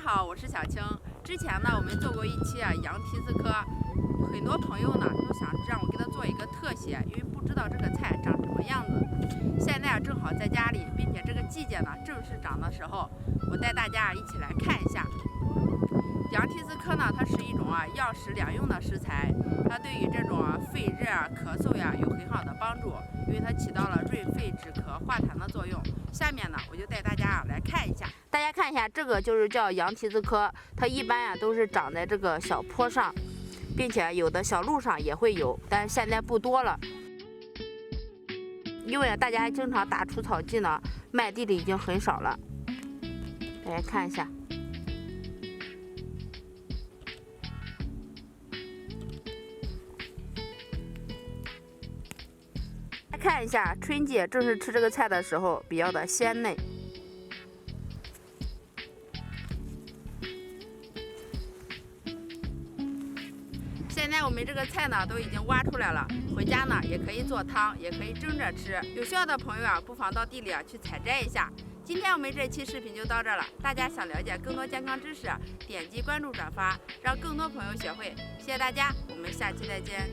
好，我是小青。之前呢，我们做过一期羊蹄子科，很多朋友呢都想让我给他做一个特写，因为不知道这个菜长什么样子。现在正好在家里，并且这个季节呢正是长的时候，我带大家一起来看一下。羊蹄子科呢，它是一种药食两用的食材，它对于这种肺热咳嗽有很好的帮助，因为它起到了润肺止咳化痰的作用。下面呢，我就带大家来看一下。大家看一下，这个就是叫羊蹄子科，它一般都是长在这个小坡上，并且有的小路上也会有，但是现在不多了，因为大家经常打除草剂呢，麦地里已经很少了。大家看一下。看一下，春季正是吃这个菜的时候，比较的鲜嫩。现在我们这个菜呢都已经挖出来了，回家呢也可以做汤，也可以蒸着吃。有需要的朋友不妨到地里去采摘一下。今天我们这期视频就到这了，大家想了解更多健康知识，点击关注转发，让更多朋友学会。谢谢大家，我们下期再见。